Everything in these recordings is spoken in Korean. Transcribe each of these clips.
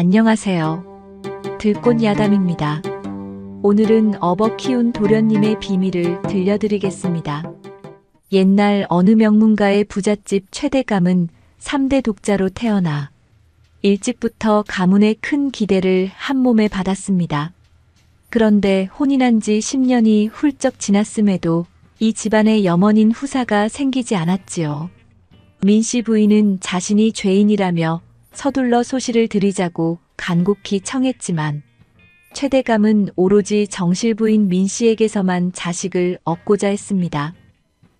안녕하세요. 들꽃 야담입니다. 오늘은 업어 키운 도련님의 비밀을 들려드리겠습니다. 옛날 어느 명문가의 부잣집 최대감은 3대 독자로 태어나 일찍부터 가문의 큰 기대를 한몸에 받았습니다. 그런데 혼인한 지 10년이 훌쩍 지났음에도 이 집안에 염원인 후사가 생기지 않았지요. 민씨 부인은 자신이 죄인이라며 서둘러 소시를 드리자고 간곡히 청했지만 최대감은 오로지 정실 부인 민씨에게서만 자식을 얻고자 했습니다.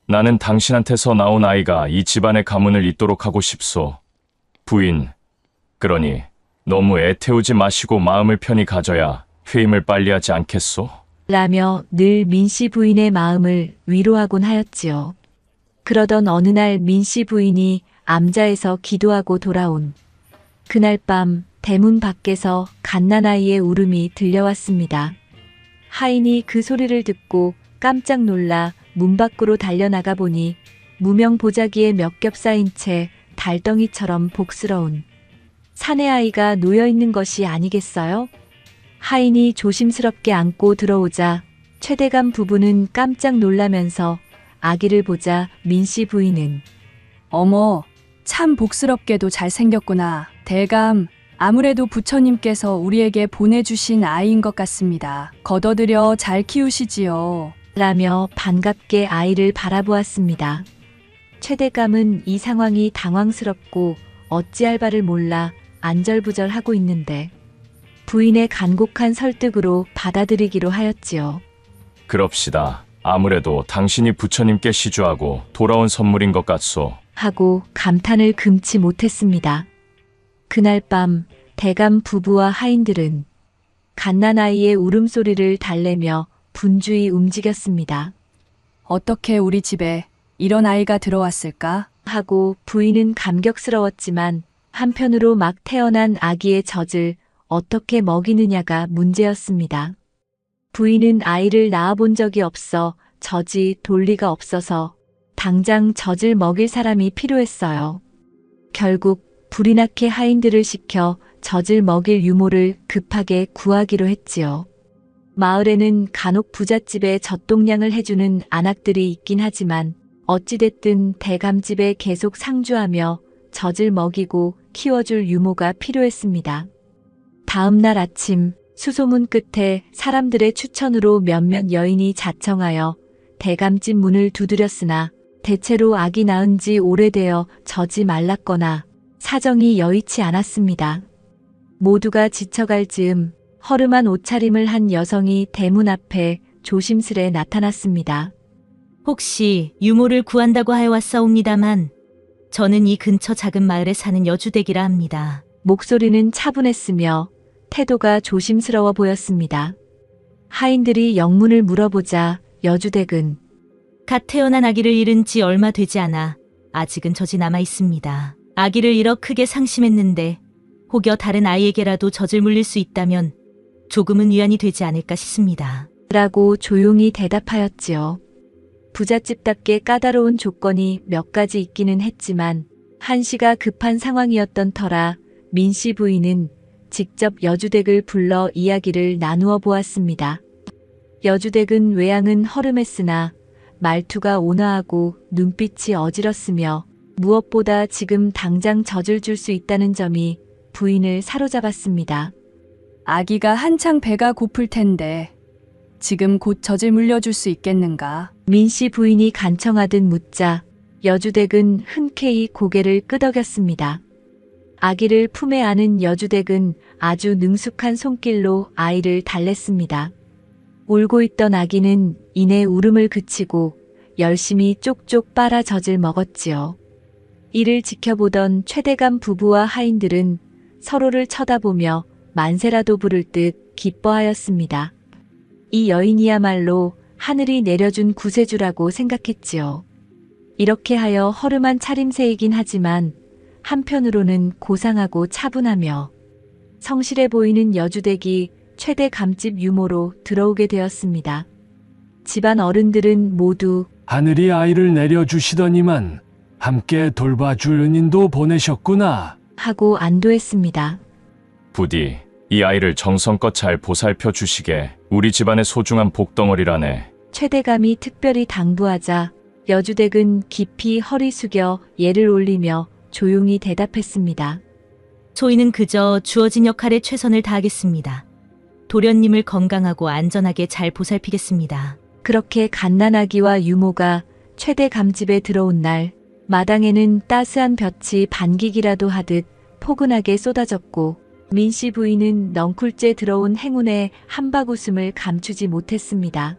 나는 당신한테서 나온 아이가 이 집안의 가문을 잇도록 하고 싶소. 부인, 그러니 너무 애태우지 마시고 마음을 편히 가져야 회임을 빨리 하지 않겠소? 라며 늘 민씨 부인의 마음을 위로하곤 하였지요. 그러던 어느 날 민씨 부인이 암자에서 기도하고 돌아온 그날 밤 대문 밖에서 갓난아이의 울음이 들려왔습니다. 하인이 그 소리를 듣고 깜짝 놀라 문 밖으로 달려나가 보니 무명 보자기에 몇 겹 쌓인 채 달덩이처럼 복스러운 사내아이가 놓여있는 것이 아니겠어요? 하인이 조심스럽게 안고 들어오자 최대감 부부는 깜짝 놀라면서 아기를 보자 민씨 부인은 어머, 참 복스럽게도 잘생겼구나. 대감, 아무래도 부처님께서 우리에게 보내주신 아이인 것 같습니다. 거둬들여 잘 키우시지요. 라며 반갑게 아이를 바라보았습니다. 최대감은 이 상황이 당황스럽고 어찌할 바를 몰라 안절부절하고 있는데 부인의 간곡한 설득으로 받아들이기로 하였지요. 그럽시다. 아무래도 당신이 부처님께 시주하고 돌아온 선물인 것 같소. 하고 감탄을 금치 못했습니다. 그날 밤 대감 부부와 하인들은 갓난아이의 울음소리를 달래며 분주히 움직였습니다. 어떻게 우리 집에 이런 아이가 들어왔을까? 하고 부인은 감격스러웠지만 한편으로 막 태어난 아기의 젖을 어떻게 먹이느냐가 문제였습니다. 부인은 아이를 낳아본 적이 없어 젖이 돌리가 없어서 당장 젖을 먹일 사람이 필요했어요. 결국 불이 나게 하인들을 시켜 젖을 먹일 유모를 급하게 구하기로 했지요. 마을에는 간혹 부잣집에 젖동량을 해주는 안악들이 있긴 하지만 어찌됐든 대감집에 계속 상주하며 젖을 먹이고 키워줄 유모가 필요했습니다. 다음 날 아침 수소문 끝에 사람들의 추천으로 몇몇 여인이 자청하여 대감집 문을 두드렸으나 대체로 아기 낳은 지 오래되어 젖이 말랐거나 사정이 여의치 않았습니다. 모두가 지쳐갈 즈음 허름한 옷차림을 한 여성이 대문 앞에 조심스레 나타났습니다. 혹시 유모를 구한다고 하여왔사옵니다만 저는 이 근처 작은 마을에 사는 여주댁이라 합니다. 목소리는 차분했으며 태도가 조심스러워 보였습니다. 하인들이 영문을 물어보자 여주댁은 갓 태어난 아기를 잃은 지 얼마 되지 않아 아직은 젖이 남아 있습니다. 아기를 잃어 크게 상심했는데 혹여 다른 아이에게라도 젖을 물릴 수 있다면 조금은 위안이 되지 않을까 싶습니다. 라고 조용히 대답하였지요. 부잣집답게 까다로운 조건이 몇 가지 있기는 했지만 한시가 급한 상황이었던 터라 민씨 부인은 직접 여주댁을 불러 이야기를 나누어 보았습니다. 여주댁은 외양은 허름했으나 말투가 온화하고 눈빛이 어지럽으며 무엇보다 지금 당장 젖을 줄 수 있다는 점이 부인을 사로잡았습니다. 아기가 한창 배가 고플 텐데 지금 곧 젖을 물려줄 수 있겠는가? 민씨 부인이 간청하듯 묻자 여주댁은 흔쾌히 고개를 끄덕였습니다. 아기를 품에 안은 여주댁은 아주 능숙한 손길로 아이를 달랬습니다. 울고 있던 아기는 이내 울음을 그치고 열심히 쪽쪽 빨아 젖을 먹었지요. 이를 지켜보던 최대감 부부와 하인들은 서로를 쳐다보며 만세라도 부를 듯 기뻐하였습니다. 이 여인이야말로 하늘이 내려준 구세주라고 생각했지요. 이렇게 하여 허름한 차림새이긴 하지만 한편으로는 고상하고 차분하며 성실해 보이는 여주댁이 최대 감집 유모로 들어오게 되었습니다. 집안 어른들은 모두 하늘이 아이를 내려주시더니만 함께 돌봐줄 은인도 보내셨구나. 하고 안도했습니다. 부디 이 아이를 정성껏 잘 보살펴 주시게 우리 집안의 소중한 복덩어리라네. 최대감이 특별히 당부하자 여주댁은 깊이 허리 숙여 예를 올리며 조용히 대답했습니다. 소인은 그저 주어진 역할에 최선을 다하겠습니다. 도련님을 건강하고 안전하게 잘 보살피겠습니다. 그렇게 갓난아기와 유모가 최대감 집에 들어온 날, 마당에는 따스한 볕이 반기기라도 하듯 포근하게 쏟아졌고 민씨 부인은 넝쿨째 들어온 행운의 한박웃음을 감추지 못했습니다.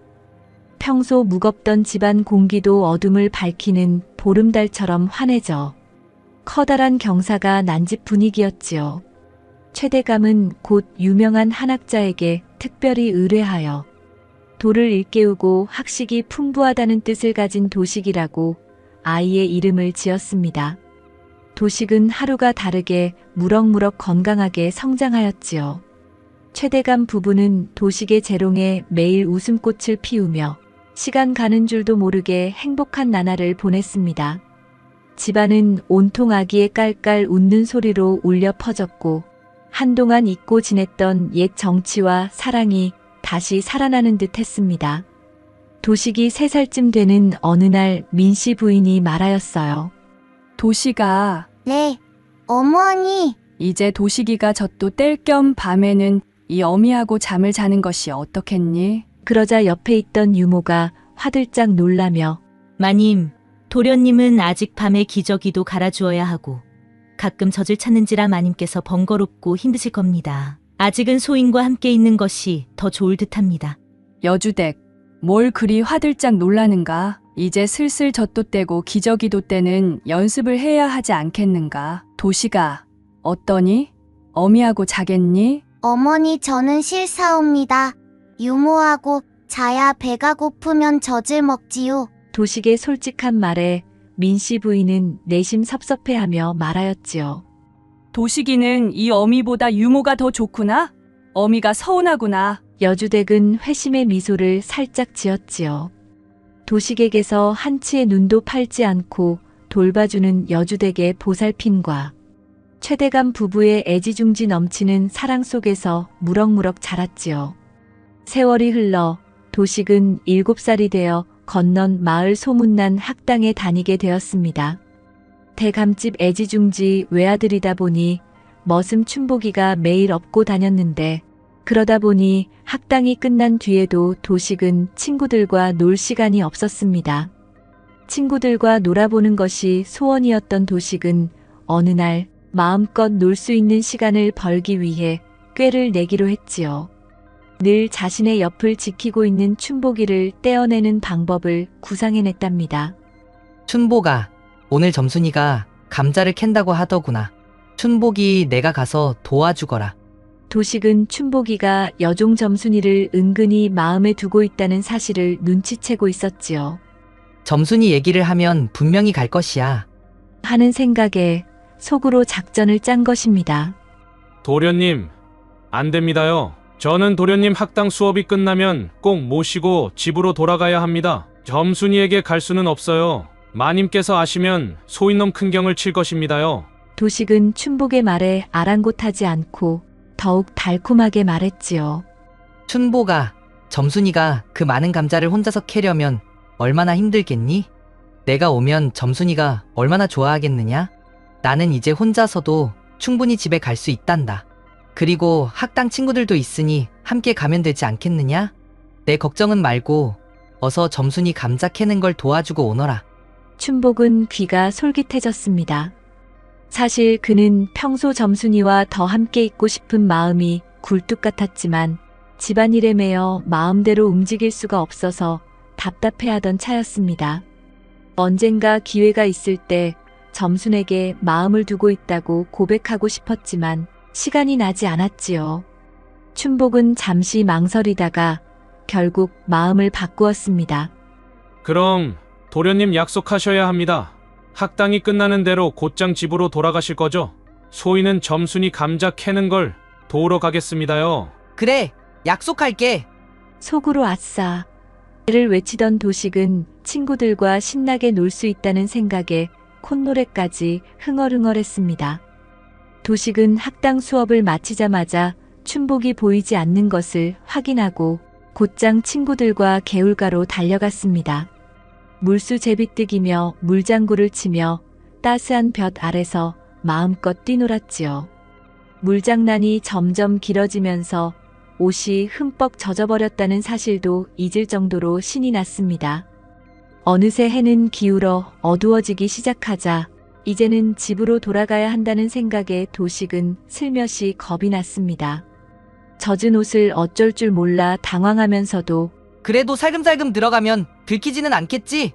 평소 무겁던 집안 공기도 어둠을 밝히는 보름달처럼 환해져 커다란 경사가 난 집 분위기였지요. 최대감은 곧 유명한 한학자에게 특별히 의뢰하여 돌을 일깨우고 학식이 풍부하다는 뜻을 가진 도식이라고 아이의 이름을 지었습니다. 도식은 하루가 다르게 무럭무럭 건강하게 성장하였지요. 최대감 부부는 도식의 재롱에 매일 웃음꽃을 피우며 시간 가는 줄도 모르게 행복한 나날을 보냈습니다. 집안은 온통 아기의 깔깔 웃는 소리로 울려 퍼졌고 한동안 잊고 지냈던 옛 정치와 사랑이 다시 살아나는 듯 했습니다. 도식이 3살쯤 되는 어느 날 민씨 부인이 말하였어요. 도시가 네, 어머니. 이제 도시기가 젖도 뗄 겸 밤에는 이 어미하고 잠을 자는 것이 어떻겠니? 그러자 옆에 있던 유모가 화들짝 놀라며 마님, 도련님은 아직 밤에 기저귀도 갈아주어야 하고 가끔 젖을 찾는지라 마님께서 번거롭고 힘드실 겁니다. 아직은 소인과 함께 있는 것이 더 좋을 듯합니다. 여주댁, 뭘 그리 화들짝 놀라는가? 이제 슬슬 젖도 떼고 기저귀도 떼는 연습을 해야 하지 않겠는가? 도시가 어떠니? 어미하고 자겠니? 어머니 저는 싫사옵니다. 유모하고 자야 배가 고프면 젖을 먹지요. 도식의 솔직한 말에 민씨 부인은 내심 섭섭해하며 말하였지요. 도시기는 이 어미보다 유모가 더 좋구나? 어미가 서운하구나. 여주댁은 회심의 미소를 살짝 지었지요. 도식에게서 한치의 눈도 팔지 않고 돌봐주는 여주댁의 보살핌과 최대감 부부의 애지중지 넘치는 사랑 속에서 무럭무럭 자랐지요. 세월이 흘러 도식은 7살이 되어 건넌 마을 소문난 학당에 다니게 되었습니다. 대감집 애지중지 외아들이다 보니 머슴 춘복이가 매일 업고 다녔는데 그러다 보니 학당이 끝난 뒤에도 도식은 친구들과 놀 시간이 없었습니다. 친구들과 놀아보는 것이 소원이었던 도식은 어느 날 마음껏 놀 수 있는 시간을 벌기 위해 꾀를 내기로 했지요. 늘 자신의 옆을 지키고 있는 춘복이를 떼어내는 방법을 구상해냈답니다. 춘복아, 오늘 점순이가 감자를 캔다고 하더구나. 춘복이 내가 가서 도와주거라. 도식은 춘복이가 여종 점순이를 은근히 마음에 두고 있다는 사실을 눈치채고 있었지요. 점순이 얘기를 하면 분명히 갈 것이야. 하는 생각에 속으로 작전을 짠 것입니다. 도련님, 안 됩니다요. 저는 도련님 학당 수업이 끝나면 꼭 모시고 집으로 돌아가야 합니다. 점순이에게 갈 수는 없어요. 마님께서 아시면 소인놈 큰경을 칠 것입니다요. 도식은 춘복의 말에 아랑곳하지 않고 더욱 달콤하게 말했지요. 춘복아, 점순이가 그 많은 감자를 혼자서 캐려면 얼마나 힘들겠니? 내가 오면 점순이가 얼마나 좋아하겠느냐? 나는 이제 혼자서도 충분히 집에 갈 수 있단다. 그리고 학당 친구들도 있으니 함께 가면 되지 않겠느냐? 내 걱정은 말고 어서 점순이 감자 캐는 걸 도와주고 오너라. 춘복은 귀가 솔깃해졌습니다. 사실 그는 평소 점순이와 더 함께 있고 싶은 마음이 굴뚝 같았지만 집안일에 매여 마음대로 움직일 수가 없어서 답답해하던 차였습니다. 언젠가 기회가 있을 때 점순에게 마음을 두고 있다고 고백하고 싶었지만 시간이 나지 않았지요. 춘복은 잠시 망설이다가 결국 마음을 바꾸었습니다. 그럼 도련님 약속하셔야 합니다. 학당이 끝나는 대로 곧장 집으로 돌아가실 거죠? 소인은 점순이 감자 캐는 걸 도우러 가겠습니다요. 그래, 약속할게. 속으로 아싸 를 외치던 도식은 친구들과 신나게 놀 수 있다는 생각에 콧노래까지 흥얼흥얼했습니다. 도식은 학당 수업을 마치자마자 춘복이 보이지 않는 것을 확인하고 곧장 친구들과 개울가로 달려갔습니다. 물수 제비뜨기며 물장구를 치며 따스한 볕 아래서 마음껏 뛰놀았지요. 물장난이 점점 길어지면서 옷이 흠뻑 젖어버렸다는 사실도 잊을 정도로 신이 났습니다. 어느새 해는 기울어 어두워지기 시작하자 이제는 집으로 돌아가야 한다는 생각에 도식은 슬며시 겁이 났습니다. 젖은 옷을 어쩔 줄 몰라 당황하면서도 그래도 살금살금 들어가면 들키지는 않겠지?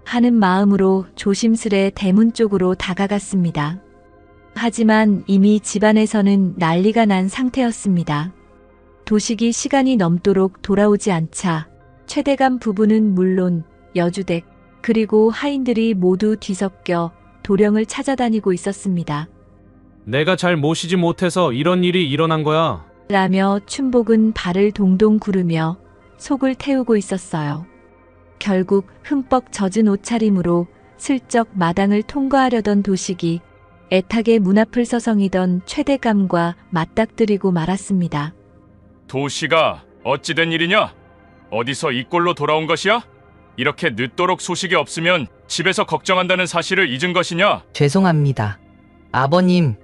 하는 마음으로 조심스레 대문 쪽으로 다가갔습니다. 하지만 이미 집안에서는 난리가 난 상태였습니다. 도식이 시간이 넘도록 돌아오지 않자 최대감 부부는 물론 여주댁 그리고 하인들이 모두 뒤섞여 도령을 찾아다니고 있었습니다. 내가 잘 모시지 못해서 이런 일이 일어난 거야. 라며 춘복은 발을 동동 구르며 속을 태우고 있었어요. 결국 흠뻑 젖은 옷차림으로 슬쩍 마당을 통과하려던 도식이 애타게 문 앞을 서성이던 최대감과 맞닥뜨리고 말았습니다. 도시가 어찌된 일이냐? 어디서 이 꼴로 돌아온 것이야? 이렇게 늦도록 소식이 없으면 집에서 걱정한다는 사실을 잊은 것이냐? 죄송합니다. 아버님,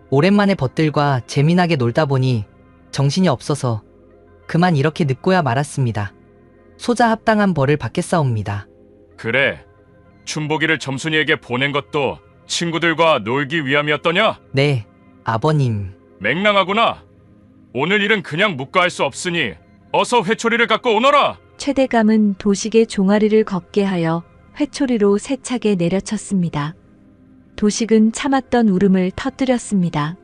오랜만에 벗들과 재미나게 놀다 보니 정신이 없어서 그만 이렇게 늦고야 말았습니다. 소자 합당한 벌을 받겠사옵니다. 그래, 춘복이를 점순이에게 보낸 것도 친구들과 놀기 위함이었더냐? 네, 아버님. 맹랑하구나. 오늘 일은 그냥 묵과할 수 없으니 어서 회초리를 갖고 오너라. 최대감은 도식의 종아리를 걷게 하여 회초리로 세차게 내려쳤습니다. 도식은 참았던 울음을 터뜨렸습니다.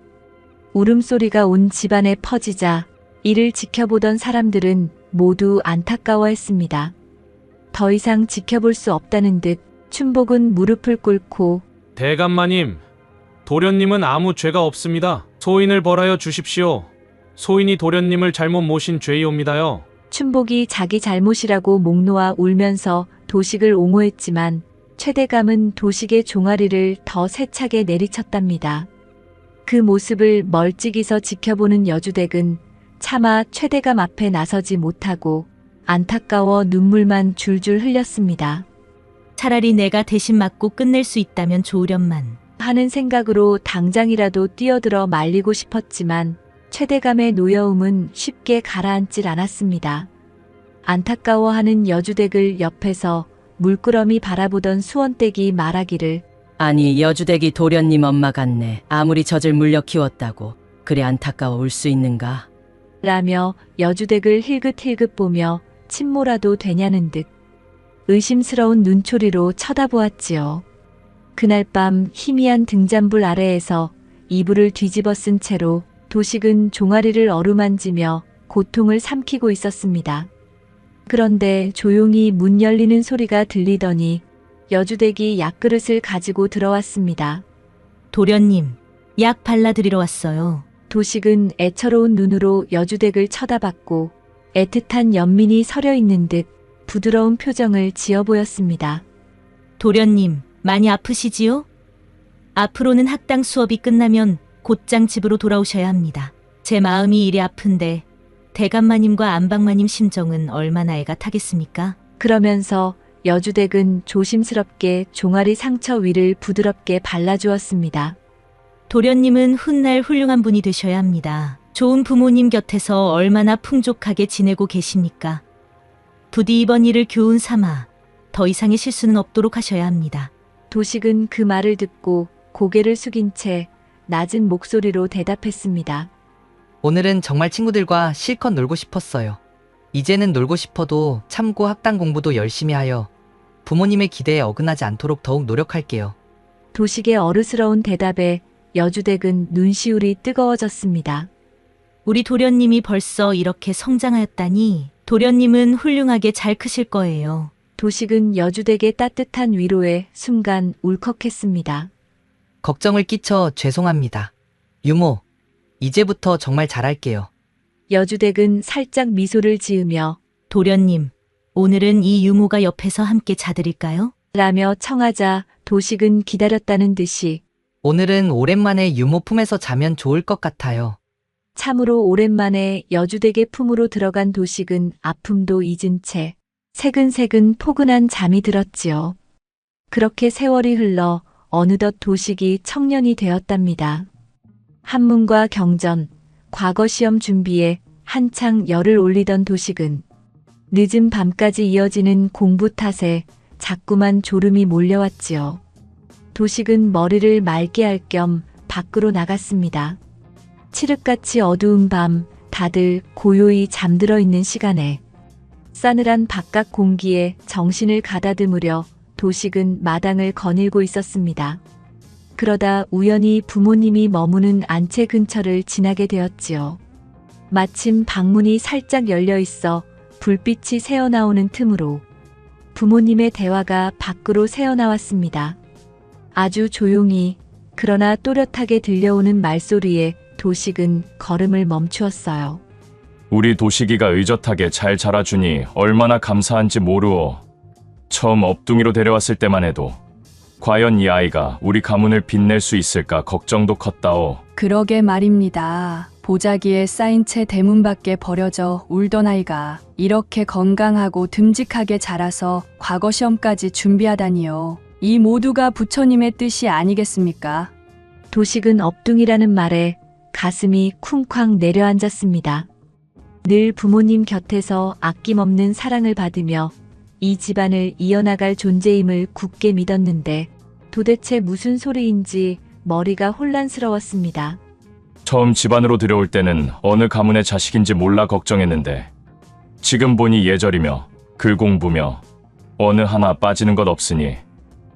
울음소리가 온 집안에 퍼지자 이를 지켜보던 사람들은 모두 안타까워했습니다. 더 이상 지켜볼 수 없다는 듯 춘복은 무릎을 꿇고 대감마님, 도련님은 아무 죄가 없습니다. 소인을 벌하여 주십시오. 소인이 도련님을 잘못 모신 죄이옵니다요. 춘복이 자기 잘못이라고 목 놓아 울면서 도식을 옹호했지만 최대감은 도식의 종아리를 더 세차게 내리쳤답니다. 그 모습을 멀찍이서 지켜보는 여주댁은 차마 최대감 앞에 나서지 못하고 안타까워 눈물만 줄줄 흘렸습니다. 차라리 내가 대신 맞고 끝낼 수 있다면 좋으련만. 하는 생각으로 당장이라도 뛰어들어 말리고 싶었지만 최대감의 노여움은 쉽게 가라앉질 않았습니다. 안타까워하는 여주댁을 옆에서 물끄러미 바라보던 수원댁이 말하기를 아니 여주댁이 도련님 엄마 같네. 아무리 젖을 물려 키웠다고 그리 안타까워 울 수 있는가? 라며 여주댁을 힐긋힐긋 보며 침몰아도 되냐는 듯 의심스러운 눈초리로 쳐다보았지요. 그날 밤 희미한 등잔불 아래에서 이불을 뒤집어 쓴 채로 도식은 종아리를 어루만지며 고통을 삼키고 있었습니다. 그런데 조용히 문 열리는 소리가 들리더니 여주댁이 약그릇을 가지고 들어왔습니다. 도련님, 약 발라드리러 왔어요. 도식은 애처로운 눈으로 여주댁을 쳐다봤고 애틋한 연민이 서려 있는 듯 부드러운 표정을 지어 보였습니다. 도련님, 많이 아프시지요? 앞으로는 학당 수업이 끝나면 곧장 집으로 돌아오셔야 합니다. 제 마음이 이리 아픈데 대감마님과 안방마님 심정은 얼마나 애가 타겠습니까? 그러면서 여주댁은 조심스럽게 종아리 상처 위를 부드럽게 발라주었습니다. 도련님은 훗날 훌륭한 분이 되셔야 합니다. 좋은 부모님 곁에서 얼마나 풍족하게 지내고 계십니까? 부디 이번 일을 교훈 삼아 더 이상의 실수는 없도록 하셔야 합니다. 도식은 그 말을 듣고 고개를 숙인 채 낮은 목소리로 대답했습니다. 오늘은 정말 친구들과 실컷 놀고 싶었어요. 이제는 놀고 싶어도 참고 학당 공부도 열심히 하여 부모님의 기대에 어긋나지 않도록 더욱 노력할게요. 도식의 어르스러운 대답에 여주댁은 눈시울이 뜨거워졌습니다. 우리 도련님이 벌써 이렇게 성장하였다니 도련님은 훌륭하게 잘 크실 거예요. 도식은 여주댁의 따뜻한 위로에 순간 울컥했습니다. 걱정을 끼쳐 죄송합니다. 유모, 이제부터 정말 잘할게요. 여주댁은 살짝 미소를 지으며 도련님, 오늘은 이 유모가 옆에서 함께 자드릴까요? 라며 청하자 도식은 기다렸다는 듯이 오늘은 오랜만에 유모 품에서 자면 좋을 것 같아요. 참으로 오랜만에 여주댁의 품으로 들어간 도식은 아픔도 잊은 채 새근새근 포근한 잠이 들었지요. 그렇게 세월이 흘러 어느덧 도식이 청년이 되었답니다. 한문과 경전, 과거 시험 준비에 한창 열을 올리던 도식은 늦은 밤까지 이어지는 공부 탓에 자꾸만 졸음이 몰려왔지요. 도식은 머리를 맑게 할 겸 밖으로 나갔습니다. 칠흑같이 어두운 밤 다들 고요히 잠들어 있는 시간에 싸늘한 바깥 공기에 정신을 가다듬으려 도식은 마당을 거닐고 있었습니다. 그러다 우연히 부모님이 머무는 안채 근처를 지나게 되었지요. 마침 방문이 살짝 열려 있어 불빛이 새어나오는 틈으로 부모님의 대화가 밖으로 새어나왔습니다. 아주 조용히 그러나 또렷하게 들려오는 말소리에 도식은 걸음을 멈추었어요. 우리 도식이가 의젓하게 잘 자라주니 얼마나 감사한지 모르오. 처음 업둥이로 데려왔을 때만 해도 과연 이 아이가 우리 가문을 빛낼 수 있을까 걱정도 컸다오. 그러게 말입니다. 보자기에 쌓인 채 대문 밖에 버려져 울던 아이가 이렇게 건강하고 듬직하게 자라서 과거 시험까지 준비하다니요. 이 모두가 부처님의 뜻이 아니겠습니까? 도식은 업둥이라는 말에 가슴이 쿵쾅 내려앉았습니다. 늘 부모님 곁에서 아낌없는 사랑을 받으며 이 집안을 이어나갈 존재임을 굳게 믿었는데 도대체 무슨 소리인지 머리가 혼란스러웠습니다. 처음 집안으로 들여올 때는 어느 가문의 자식인지 몰라 걱정했는데 지금 보니 예절이며 글공부며 어느 하나 빠지는 것 없으니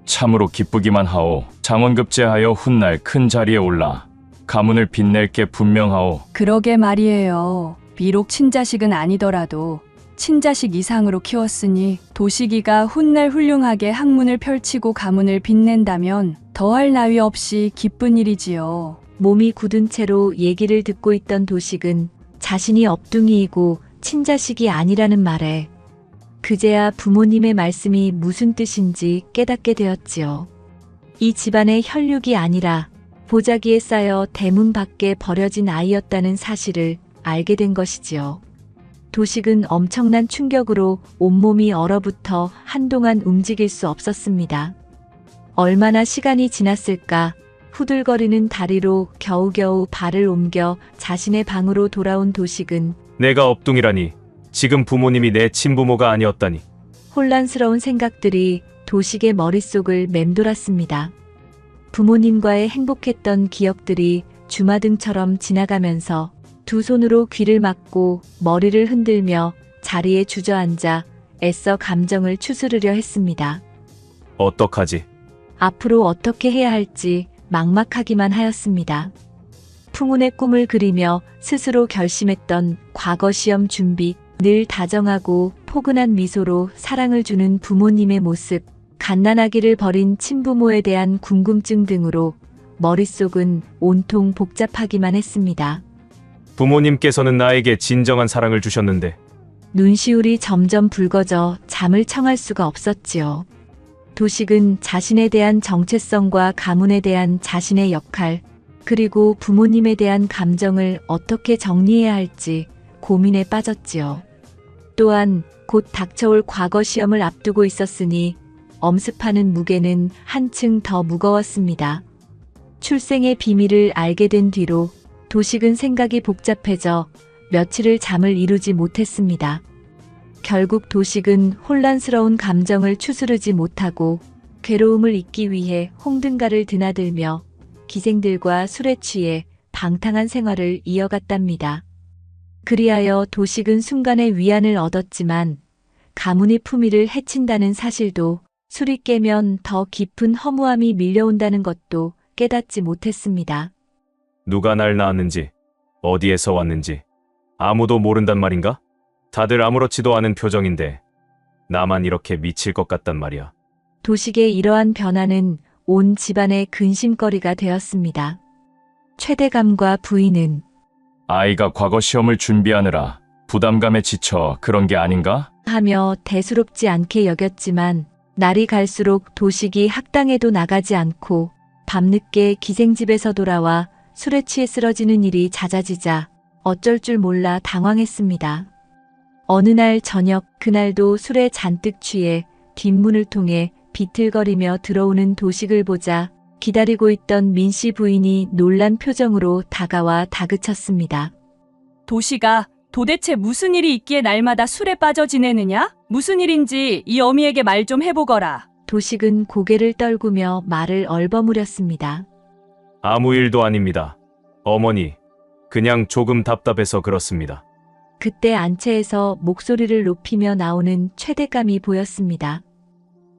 참으로 기쁘기만 하오. 장원급제하여 훗날 큰 자리에 올라 가문을 빛낼 게 분명하오. 그러게 말이에요. 비록 친자식은 아니더라도 친자식 이상으로 키웠으니 도식이가 훗날 훌륭하게 학문을 펼치고 가문을 빛낸다면 더할 나위 없이 기쁜 일이지요. 몸이 굳은 채로 얘기를 듣고 있던 도식은 자신이 업둥이이고 친자식이 아니라는 말에 그제야 부모님의 말씀이 무슨 뜻인지 깨닫게 되었지요. 이 집안의 혈육이 아니라 보자기에 쌓여 대문 밖에 버려진 아이였다는 사실을 알게 된 것이지요. 도식은 엄청난 충격으로 온몸이 얼어붙어 한동안 움직일 수 없었습니다. 얼마나 시간이 지났을까 후들거리는 다리로 겨우겨우 발을 옮겨 자신의 방으로 돌아온 도식은 내가 업둥이라니. 지금 부모님이 내 친부모가 아니었다니. 혼란스러운 생각들이 도식의 머릿속을 맴돌았습니다. 부모님과의 행복했던 기억들이 주마등처럼 지나가면서 두 손으로 귀를 막고 머리를 흔들며 자리에 주저앉아 애써 감정을 추스르려 했습니다. 어떡하지? 앞으로 어떻게 해야 할지 막막하기만 하였습니다. 풍운의 꿈을 그리며 스스로 결심했던 과거 시험 준비, 늘 다정하고 포근한 미소로 사랑을 주는 부모님의 모습, 갓난아기를 버린 친부모에 대한 궁금증 등으로 머릿속은 온통 복잡하기만 했습니다. 부모님께서는 나에게 진정한 사랑을 주셨는데 눈시울이 점점 붉어져 잠을 청할 수가 없었지요. 도식은 자신에 대한 정체성과 가문에 대한 자신의 역할, 그리고 부모님에 대한 감정을 어떻게 정리해야 할지 고민에 빠졌지요. 또한 곧 닥쳐올 과거 시험을 앞두고 있었으니 엄습하는 무게는 한층 더 무거웠습니다. 출생의 비밀을 알게 된 뒤로 도식은 생각이 복잡해져 며칠을 잠을 이루지 못했습니다. 결국 도식은 혼란스러운 감정을 추스르지 못하고 괴로움을 잊기 위해 홍등가를 드나들며 기생들과 술에 취해 방탕한 생활을 이어갔답니다. 그리하여 도식은 순간의 위안을 얻었지만 가문의 품위를 해친다는 사실도, 술이 깨면 더 깊은 허무함이 밀려온다는 것도 깨닫지 못했습니다. 누가 날 낳았는지, 어디에서 왔는지 아무도 모른단 말인가? 다들 아무렇지도 않은 표정인데 나만 이렇게 미칠 것 같단 말이야. 도식의 이러한 변화는 온 집안의 근심거리가 되었습니다. 최대감과 부인은 아이가 과거 시험을 준비하느라 부담감에 지쳐 그런 게 아닌가? 하며 대수롭지 않게 여겼지만 날이 갈수록 도식이 학당에도 나가지 않고 밤늦게 기생집에서 돌아와 술에 취해 쓰러지는 일이 잦아지자 어쩔 줄 몰라 당황했습니다. 어느 날 저녁, 그날도 술에 잔뜩 취해 뒷문을 통해 비틀거리며 들어오는 도식을 보자 기다리고 있던 민씨 부인이 놀란 표정으로 다가와 다그쳤습니다. 도시가 도대체 무슨 일이 있기에 날마다 술에 빠져 지내느냐? 무슨 일인지 이 어미에게 말 좀 해보거라. 도식은 고개를 떨구며 말을 얼버무렸습니다. 아무 일도 아닙니다. 어머니, 그냥 조금 답답해서 그렇습니다. 그때 안채에서 목소리를 높이며 나오는 최대감이 보였습니다.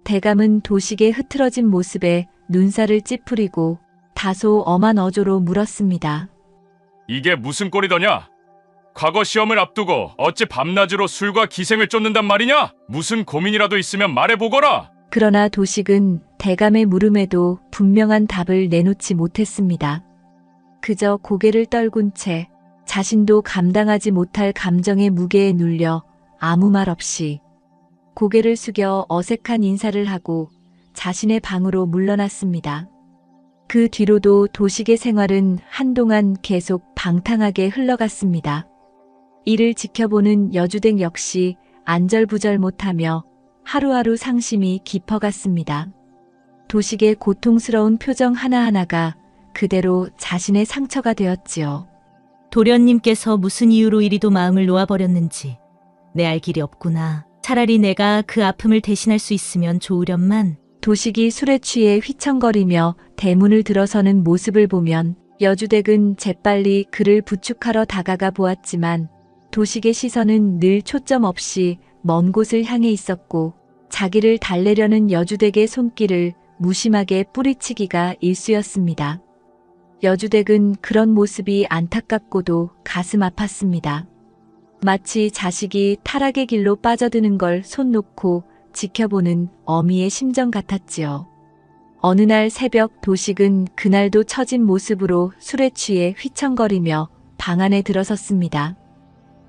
대감은 도식의 흐트러진 모습에 눈살을 찌푸리고 다소 엄한 어조로 물었습니다. 이게 무슨 꼴이더냐? 과거 시험을 앞두고 어찌 밤낮으로 술과 기생을 쫓는단 말이냐? 무슨 고민이라도 있으면 말해보거라! 그러나 도식은 대감의 물음에도 분명한 답을 내놓지 못했습니다. 그저 고개를 떨군 채 자신도 감당하지 못할 감정의 무게에 눌려 아무 말 없이 고개를 숙여 어색한 인사를 하고 자신의 방으로 물러났습니다. 그 뒤로도 도식의 생활은 한동안 계속 방탕하게 흘러갔습니다. 이를 지켜보는 여주댁 역시 안절부절 못하며 하루하루 상심이 깊어갔습니다. 도식의 고통스러운 표정 하나하나가 그대로 자신의 상처가 되었지요. 도련님께서 무슨 이유로 이리도 마음을 놓아버렸는지 내 알 길이 없구나. 차라리 내가 그 아픔을 대신할 수 있으면 좋으련만. 도식이 술에 취해 휘청거리며 대문을 들어서는 모습을 보면 여주댁은 재빨리 그를 부축하러 다가가 보았지만 도식의 시선은 늘 초점 없이 먼 곳을 향해 있었고 자기를 달래려는 여주댁의 손길을 무심하게 뿌리치기가 일쑤였습니다. 여주댁은 그런 모습이 안타깝고도 가슴 아팠습니다. 마치 자식이 타락의 길로 빠져드는 걸 손 놓고 지켜보는 어미의 심정 같았지요. 어느 날 새벽 도식은 그날도 처진 모습으로 술에 취해 휘청거리며 방 안에 들어섰습니다.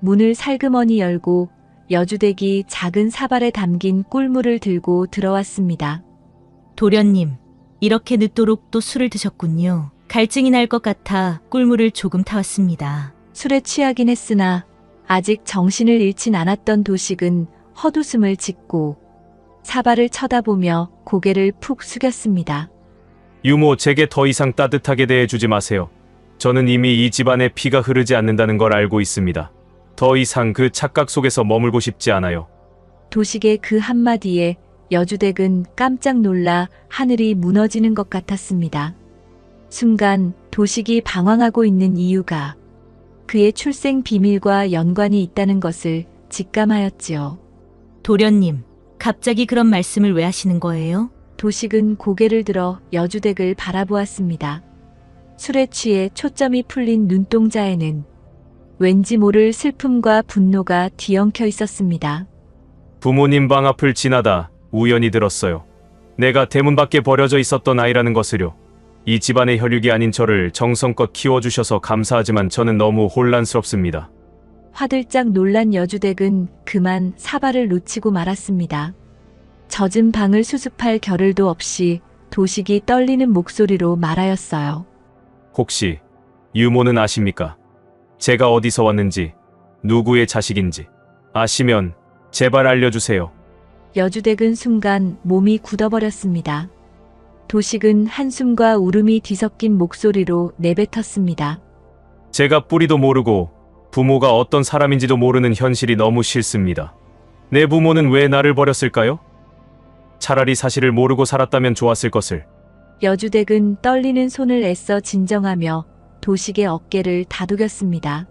문을 살그머니 열고 여주댁이 작은 사발에 담긴 꿀물을 들고 들어왔습니다. 도련님, 이렇게 늦도록 또 술을 드셨군요. 갈증이 날 것 같아 꿀물을 조금 타왔습니다. 술에 취하긴 했으나 아직 정신을 잃진 않았던 도식은 헛웃음을 짓고 사발을 쳐다보며 고개를 푹 숙였습니다. 유모, 제게 더 이상 따뜻하게 대해주지 마세요. 저는 이미 이 집안에 피가 흐르지 않는다는 걸 알고 있습니다. 더 이상 그 착각 속에서 머물고 싶지 않아요. 도식의 그 한마디에 여주댁은 깜짝 놀라 하늘이 무너지는 것 같았습니다. 순간 도식이 방황하고 있는 이유가 그의 출생 비밀과 연관이 있다는 것을 직감하였지요. 도련님, 갑자기 그런 말씀을 왜 하시는 거예요? 도식은 고개를 들어 여주댁을 바라보았습니다. 술에 취해 초점이 풀린 눈동자에는 왠지 모를 슬픔과 분노가 뒤엉켜 있었습니다. 부모님 방 앞을 지나다 우연히 들었어요. 내가 대문 밖에 버려져 있었던 아이라는 것을요. 이 집안의 혈육이 아닌 저를 정성껏 키워주셔서 감사하지만 저는 너무 혼란스럽습니다. 화들짝 놀란 여주댁은 그만 사발을 놓치고 말았습니다. 젖은 방을 수습할 겨를도 없이 도식이 떨리는 목소리로 말하였어요. 혹시 유모는 아십니까? 제가 어디서 왔는지, 누구의 자식인지 아시면 제발 알려주세요. 여주댁은 순간 몸이 굳어버렸습니다. 도식은 한숨과 울음이 뒤섞인 목소리로 내뱉었습니다. 제가 뿌리도 모르고 부모가 어떤 사람인지도 모르는 현실이 너무 싫습니다. 내 부모는 왜 나를 버렸을까요? 차라리 사실을 모르고 살았다면 좋았을 것을. 여주댁은 떨리는 손을 애써 진정하며 도식의 어깨를 다독였습니다.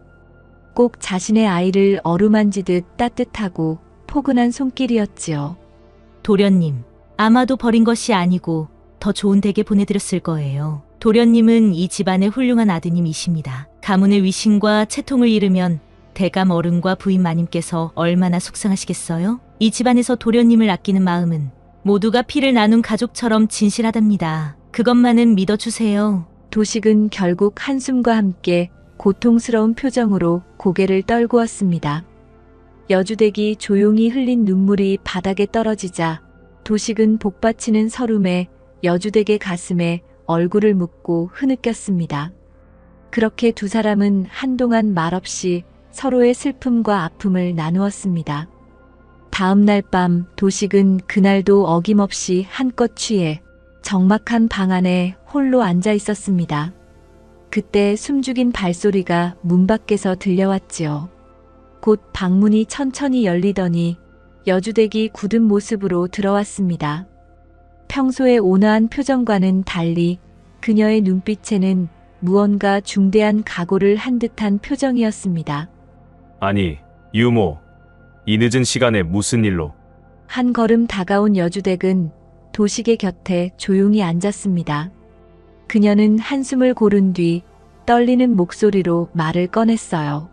꼭 자신의 아이를 어루만지듯 따뜻하고 포근한 손길이었지요. 도련님, 아마도 버린 것이 아니고 더 좋은 댁에 보내드렸을 거예요. 도련님은 이 집안의 훌륭한 아드님이십니다. 가문의 위신과 채통을 잃으면 대감 어른과 부인 마님께서 얼마나 속상하시겠어요? 이 집안에서 도련님을 아끼는 마음은 모두가 피를 나눈 가족처럼 진실하답니다. 그것만은 믿어주세요. 도식은 결국 한숨과 함께 고통스러운 표정으로 고개를 떨구었습니다. 여주댁이 조용히 흘린 눈물이 바닥에 떨어지자 도식은 복받치는 서름에 여주댁의 가슴에 얼굴을 묶고 흐느꼈습니다. 그렇게 두 사람은 한동안 말없이 서로의 슬픔과 아픔을 나누었습니다. 다음 날 밤 도식은 그날도 어김없이 한껏 취해 적막한 방 안에 홀로 앉아 있었습니다. 그때 숨죽인 발소리가 문 밖에서 들려왔지요. 곧 방문이 천천히 열리더니 여주댁이 굳은 모습으로 들어왔습니다. 평소의 온화한 표정과는 달리 그녀의 눈빛에는 무언가 중대한 각오를 한 듯한 표정이었습니다. 아니, 유모. 이 늦은 시간에 무슨 일로? 한 걸음 다가온 여주댁은 도식의 곁에 조용히 앉았습니다. 그녀는 한숨을 고른 뒤 떨리는 목소리로 말을 꺼냈어요.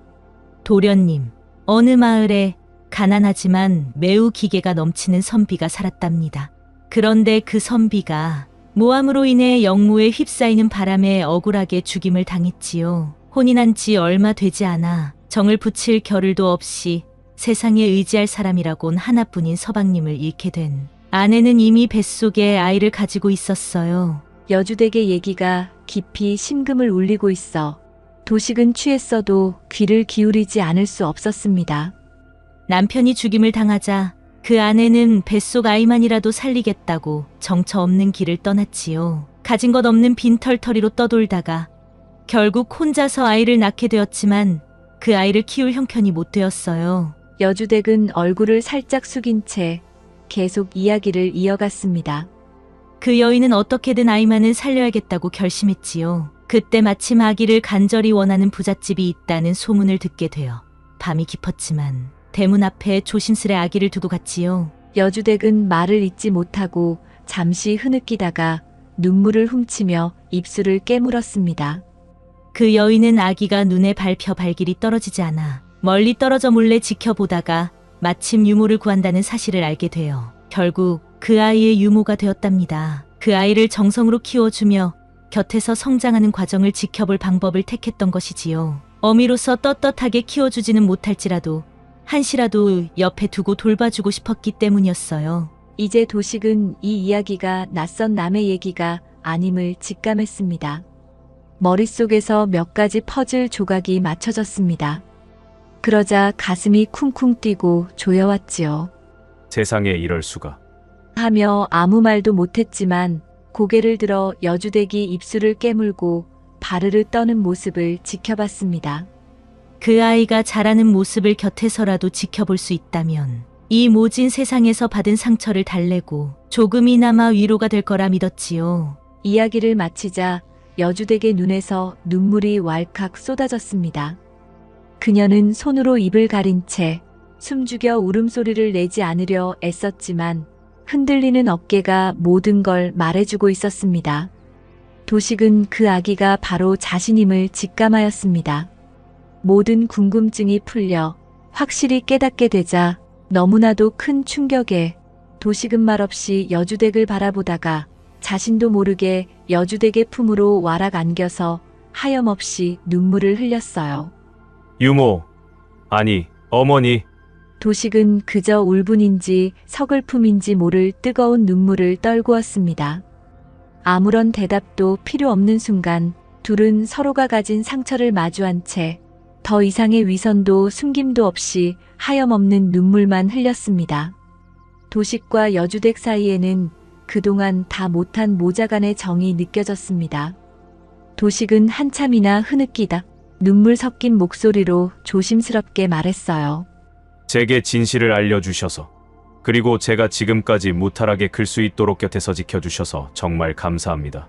도련님, 어느 마을에 가난하지만 매우 기계가 넘치는 선비가 살았답니다. 그런데 그 선비가 모함으로 인해 영무에 휩싸이는 바람에 억울하게 죽임을 당했지요. 혼이 난 지 얼마 되지 않아 정을 붙일 겨를도 없이 세상에 의지할 사람이라곤 하나뿐인 서방님을 잃게 된 아내는 이미 뱃속에 아이를 가지고 있었어요. 여주댁의 얘기가 깊이 심금을 울리고 있어 도식은 취했어도 귀를 기울이지 않을 수 없었습니다. 남편이 죽임을 당하자 그 아내는 뱃속 아이만이라도 살리겠다고 정처 없는 길을 떠났지요. 가진 것 없는 빈털터리로 떠돌다가 결국 혼자서 아이를 낳게 되었지만 그 아이를 키울 형편이 못 되었어요. 여주댁은 얼굴을 살짝 숙인 채 계속 이야기를 이어갔습니다. 그 여인은 어떻게든 아이만은 살려야겠다고 결심했지요. 그때 마침 아기를 간절히 원하는 부잣집이 있다는 소문을 듣게 되어 밤이 깊었지만 대문 앞에 조심스레 아기를 두고 갔지요. 여주댁은 말을 잇지 못하고 잠시 흐느끼다가 눈물을 훔치며 입술을 깨물었습니다. 그 여인은 아기가 눈에 밟혀 발길이 떨어지지 않아 멀리 떨어져 몰래 지켜보다가 마침 유모를 구한다는 사실을 알게 되어 결국 그 아이의 유모가 되었답니다. 그 아이를 정성으로 키워주며 곁에서 성장하는 과정을 지켜볼 방법을 택했던 것이지요. 어미로서 떳떳하게 키워주지는 못할지라도 한시라도 옆에 두고 돌봐주고 싶었기 때문이었어요. 이제 도식은 이 이야기가 낯선 남의 얘기가 아님을 직감했습니다. 머릿속에서 몇 가지 퍼즐 조각이 맞춰졌습니다. 그러자 가슴이 쿵쿵 뛰고 조여왔지요. 세상에 이럴 수가. 하며 아무 말도 못했지만 고개를 들어 여주댁이 입술을 깨물고 바르르 떠는 모습을 지켜봤습니다. 그 아이가 자라는 모습을 곁에서라도 지켜볼 수 있다면 이 모진 세상에서 받은 상처를 달래고 조금이나마 위로가 될 거라 믿었지요. 이야기를 마치자 여주댁의 눈에서 눈물이 왈칵 쏟아졌습니다. 그녀는 손으로 입을 가린 채 숨죽여 울음소리를 내지 않으려 애썼지만 흔들리는 어깨가 모든 걸 말해주고 있었습니다. 도식은 그 아기가 바로 자신임을 직감하였습니다. 모든 궁금증이 풀려 확실히 깨닫게 되자 너무나도 큰 충격에 도식은 말없이 여주댁을 바라보다가 자신도 모르게 여주댁의 품으로 와락 안겨서 하염없이 눈물을 흘렸어요. 유모. 아니, 어머니. 도식은 그저 울분인지 서글픔인지 모를 뜨거운 눈물을 떨구었습니다. 아무런 대답도 필요 없는 순간 둘은 서로가 가진 상처를 마주한 채 더 이상의 위선도 숨김도 없이 하염없는 눈물만 흘렸습니다. 도식과 여주댁 사이에는 그동안 다 못한 모자간의 정이 느껴졌습니다. 도식은 한참이나 흐느끼다 눈물 섞인 목소리로 조심스럽게 말했어요. 제게 진실을 알려주셔서, 그리고 제가 지금까지 무탈하게 클 수 있도록 곁에서 지켜주셔서 정말 감사합니다.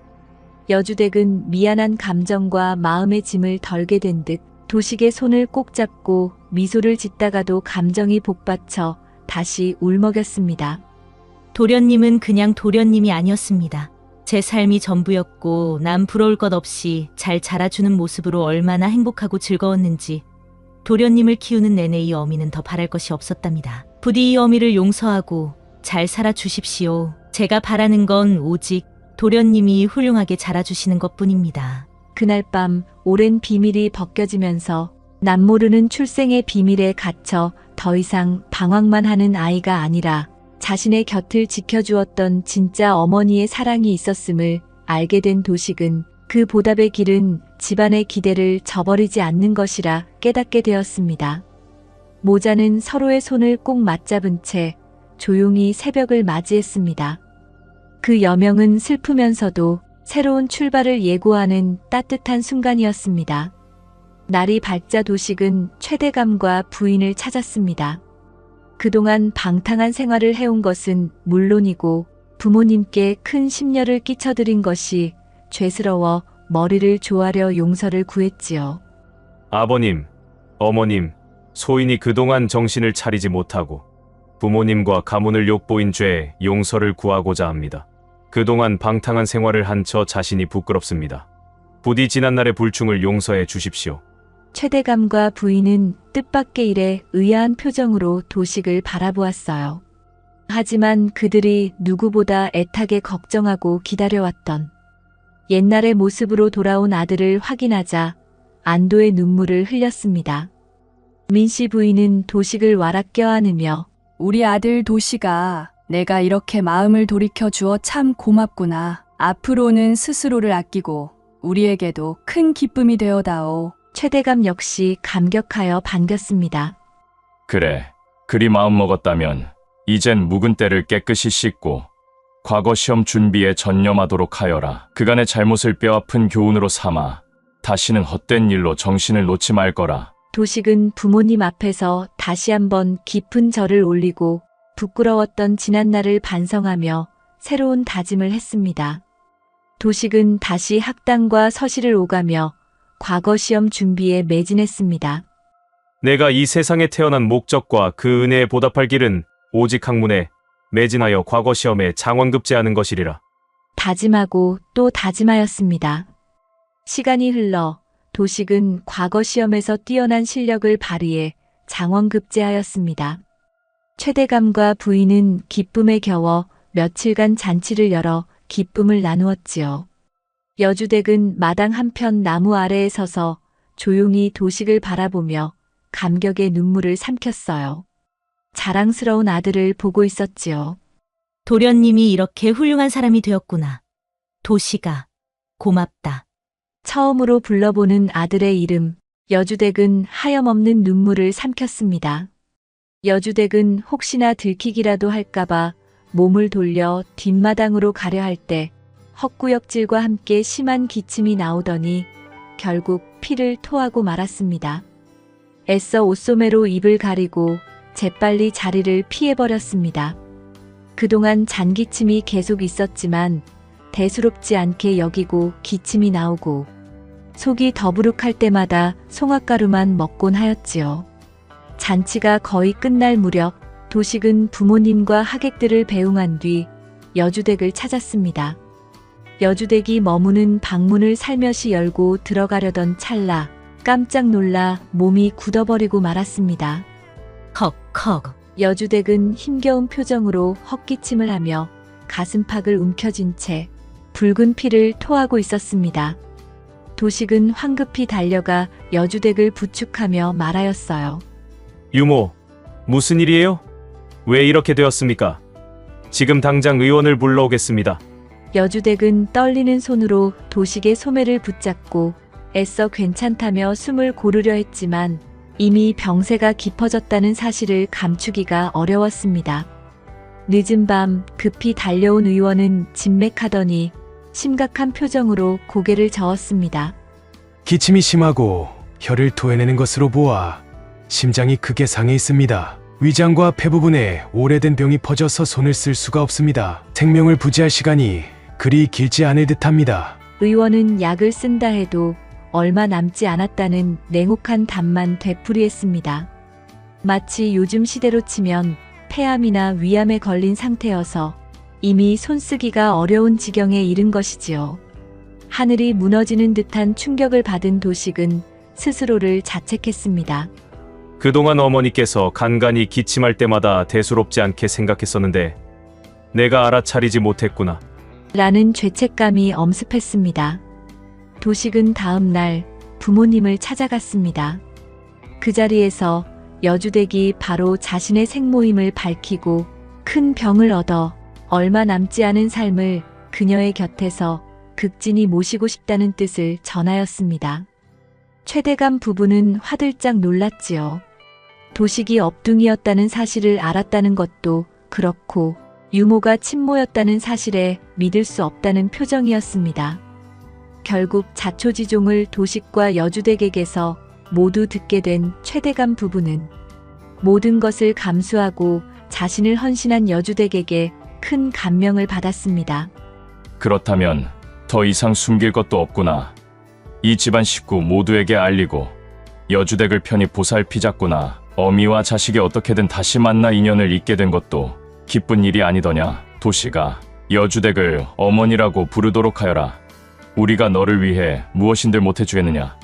여주댁은 미안한 감정과 마음의 짐을 덜게 된 듯 도식의 손을 꼭 잡고 미소를 짓다가도 감정이 복받쳐 다시 울먹였습니다. 도련님은 그냥 도련님이 아니었습니다. 제 삶이 전부였고 남 부러울 것 없이 잘 자라주는 모습으로 얼마나 행복하고 즐거웠는지 도련님을 키우는 내내 이 어미는 더 바랄 것이 없었답니다. 부디 이 어미를 용서하고 잘 살아주십시오. 제가 바라는 건 오직 도련님이 훌륭하게 자라주시는 것뿐입니다. 그날 밤 오랜 비밀이 벗겨지면서 남모르는 출생의 비밀에 갇혀 더 이상 방황만 하는 아이가 아니라 자신의 곁을 지켜주었던 진짜 어머니의 사랑이 있었음을 알게 된 도식은 그 보답의 길은 집안의 기대를 저버리지 않는 것이라 깨닫게 되었습니다. 모자는 서로의 손을 꼭 맞잡은 채 조용히 새벽을 맞이했습니다. 그 여명은 슬프면서도 새로운 출발을 예고하는 따뜻한 순간이었습니다. 날이 밝자 도식은 최대감과 부인을 찾았습니다. 그동안 방탕한 생활을 해온 것은 물론이고 부모님께 큰 심려를 끼쳐드린 것이 죄스러워 머리를 조아려 용서를 구했지요. 아버님, 어머님, 소인이 그동안 정신을 차리지 못하고 부모님과 가문을 욕보인 죄에 용서를 구하고자 합니다. 그동안 방탕한 생활을 한 저 자신이 부끄럽습니다. 부디 지난날의 불충을 용서해 주십시오. 최대감과 부인은 뜻밖의 일에 의아한 표정으로 도식을 바라보았어요. 하지만 그들이 누구보다 애타게 걱정하고 기다려왔던 옛날의 모습으로 돌아온 아들을 확인하자 안도의 눈물을 흘렸습니다. 민씨 부인은 도식을 와락 껴안으며 우리 아들 도시가 내가 이렇게 마음을 돌이켜 주어 참 고맙구나. 앞으로는 스스로를 아끼고 우리에게도 큰 기쁨이 되어다오. 최대감 역시 감격하여 반겼습니다. 그래, 그리 마음먹었다면 이젠 묵은 때를 깨끗이 씻고 과거 시험 준비에 전념하도록 하여라. 그간의 잘못을 뼈아픈 교훈으로 삼아 다시는 헛된 일로 정신을 놓지 말 거라. 도식은 부모님 앞에서 다시 한번 깊은 절을 올리고 부끄러웠던 지난날을 반성하며 새로운 다짐을 했습니다. 도식은 다시 학당과 서실을 오가며 과거 시험 준비에 매진했습니다. 내가 이 세상에 태어난 목적과 그 은혜에 보답할 길은 오직 학문에 매진하여 과거 시험에 장원급제하는 것이리라. 다짐하고 또 다짐하였습니다. 시간이 흘러 도식은 과거 시험에서 뛰어난 실력을 발휘해 장원급제하였습니다. 최대감과 부인은 기쁨에 겨워 며칠간 잔치를 열어 기쁨을 나누었지요. 여주댁은 마당 한편 나무 아래에 서서 조용히 도식을 바라보며 감격의 눈물을 삼켰어요. 자랑스러운 아들을 보고 있었지요. 도련님이 이렇게 훌륭한 사람이 되었구나. 도시가 고맙다. 처음으로 불러보는 아들의 이름, 여주댁은 하염없는 눈물을 삼켰습니다. 여주댁은 혹시나 들키기라도 할까봐 몸을 돌려 뒷마당으로 가려 할 때 헛구역질과 함께 심한 기침이 나오더니 결국 피를 토하고 말았습니다. 애써 옷소매로 입을 가리고 재빨리 자리를 피해버렸습니다. 그동안 잔기침이 계속 있었지만 대수롭지 않게 여기고 기침이 나오고 속이 더부룩할 때마다 송악가루만 먹곤 하였지요. 잔치가 거의 끝날 무렵 도식은 부모님과 하객들을 배웅한 뒤 여주댁을 찾았습니다. 여주댁이 머무는 방문을 살며시 열고 들어가려던 찰나 깜짝 놀라 몸이 굳어버리고 말았습니다. 헉헉. 여주댁은 힘겨운 표정으로 헛기침을 하며 가슴팍을 움켜쥔 채 붉은 피를 토하고 있었습니다. 도식은 황급히 달려가 여주댁을 부축하며 말하였어요. 유모, 무슨 일이에요? 왜 이렇게 되었습니까? 지금 당장 의원을 불러오겠습니다. 여주댁은 떨리는 손으로 도식의 소매를 붙잡고 애써 괜찮다며 숨을 고르려 했지만 이미 병세가 깊어졌다는 사실을 감추기가 어려웠습니다. 늦은 밤 급히 달려온 의원은 진맥하더니 심각한 표정으로 고개를 저었습니다. 기침이 심하고 혀를 토해내는 것으로 보아 심장이 크게 상해 있습니다. 위장과 폐 부분에 오래된 병이 퍼져서 손을 쓸 수가 없습니다. 생명을 부지할 시간이 그리 길지 않을 듯합니다. 의원은 약을 쓴다 해도 얼마 남지 않았다는 냉혹한 답만 되풀이했습니다. 마치 요즘 시대로 치면 폐암이나 위암에 걸린 상태여서 이미 손쓰기가 어려운 지경에 이른 것이지요. 하늘이 무너지는 듯한 충격을 받은 도식은 스스로를 자책했습니다. 그동안 어머니께서 간간히 기침할 때마다 대수롭지 않게 생각했었는데 내가 알아차리지 못했구나. 라는 죄책감이 엄습했습니다. 도식은 다음 날 부모님을 찾아갔습니다. 그 자리에서 여주댁이 바로 자신의 생모임을 밝히고 큰 병을 얻어 얼마 남지 않은 삶을 그녀의 곁에서 극진히 모시고 싶다는 뜻을 전하였습니다. 최대감 부부는 화들짝 놀랐지요. 도식이 업둥이었다는 사실을 알았다는 것도 그렇고 유모가 친모였다는 사실에 믿을 수 없다는 표정이었습니다. 결국 자초지종을 도식과 여주댁에게서 모두 듣게 된 최대감 부부는 모든 것을 감수하고 자신을 헌신한 여주댁에게 큰 감명을 받았습니다. 그렇다면 더 이상 숨길 것도 없구나. 이 집안 식구 모두에게 알리고 여주댁을 편히 보살피자꾸나. 어미와 자식이 어떻게든 다시 만나 인연을 잇게 된 것도 기쁜 일이 아니더냐. 도시가 여주댁을 어머니라고 부르도록 하여라. 우리가 너를 위해 무엇인들 못해주겠느냐.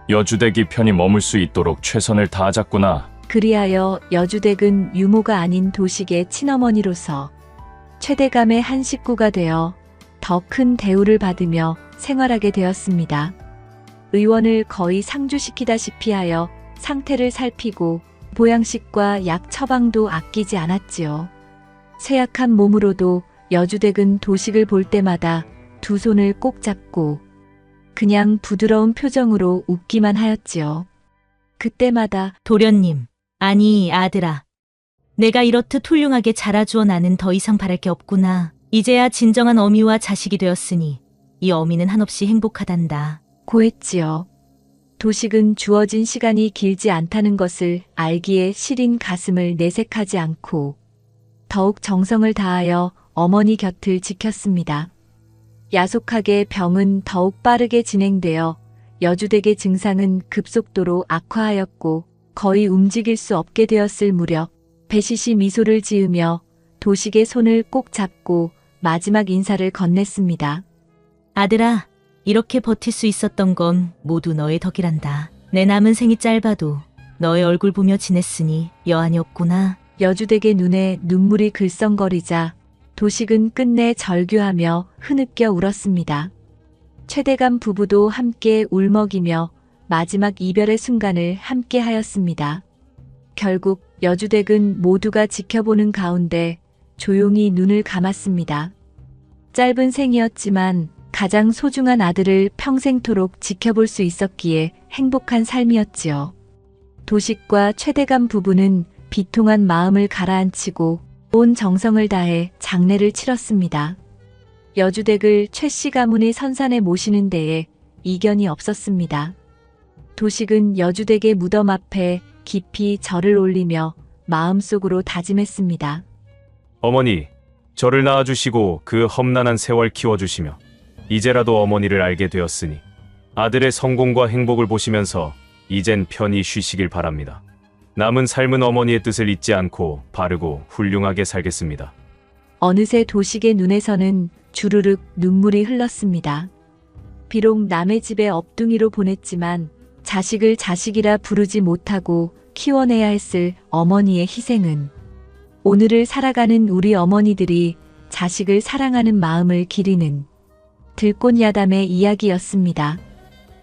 여주댁이 편히 머물 수 있도록 최선을 다하자꾸나. 그리하여 여주댁은 유모가 아닌 도식의 친어머니로서 최대감의 한 식구가 되어 더 큰 대우를 받으며 생활하게 되었습니다. 의원을 거의 상주시키다시피 하여 상태를 살피고 보양식과 약 처방도 아끼지 않았지요. 쇠약한 몸으로도 여주댁은 도식을 볼 때마다 두 손을 꼭 잡고 그냥 부드러운 표정으로 웃기만 하였지요. 그때마다 도련님, 아니 아들아. 내가 이렇듯 훌륭하게 자라주어 나는 더 이상 바랄 게 없구나. 이제야 진정한 어미와 자식이 되었으니 이 어미는 한없이 행복하단다. 고했지요. 도식은 주어진 시간이 길지 않다는 것을 알기에 시린 가슴을 내색하지 않고 더욱 정성을 다하여 어머니 곁을 지켰습니다. 야속하게 병은 더욱 빠르게 진행되어 여주댁의 증상은 급속도로 악화하였고 거의 움직일 수 없게 되었을 무렵 배시시 미소를 지으며 도식의 손을 꼭 잡고 마지막 인사를 건넸습니다. 아들아, 이렇게 버틸 수 있었던 건 모두 너의 덕이란다. 내 남은 생이 짧아도 너의 얼굴 보며 지냈으니 여한이 없구나. 여주댁의 눈에 눈물이 글썽거리자 도식은 끝내 절규하며 흐느껴 울었습니다. 최대감 부부도 함께 울먹이며 마지막 이별의 순간을 함께 하였습니다. 결국 여주댁은 모두가 지켜보는 가운데 조용히 눈을 감았습니다. 짧은 생이었지만 가장 소중한 아들을 평생토록 지켜볼 수 있었기에 행복한 삶이었지요. 도식과 최대감 부부는 비통한 마음을 가라앉히고 온 정성을 다해 장례를 치렀습니다. 여주댁을 최씨 가문의 선산에 모시는 데에 이견이 없었습니다. 도식은 여주댁의 무덤 앞에 깊이 절을 올리며 마음속으로 다짐했습니다. 어머니, 저를 낳아주시고 그 험난한 세월 키워주시며 이제라도 어머니를 알게 되었으니 아들의 성공과 행복을 보시면서 이젠 편히 쉬시길 바랍니다. 남은 삶은 어머니의 뜻을 잊지 않고 바르고 훌륭하게 살겠습니다. 어느새 도식의 눈에서는 주르륵 눈물이 흘렀습니다. 비록 남의 집에 업둥이로 보냈지만 자식을 자식이라 부르지 못하고 키워내야 했을 어머니의 희생은 오늘을 살아가는 우리 어머니들이 자식을 사랑하는 마음을 기리는 들꽃야담의 이야기였습니다.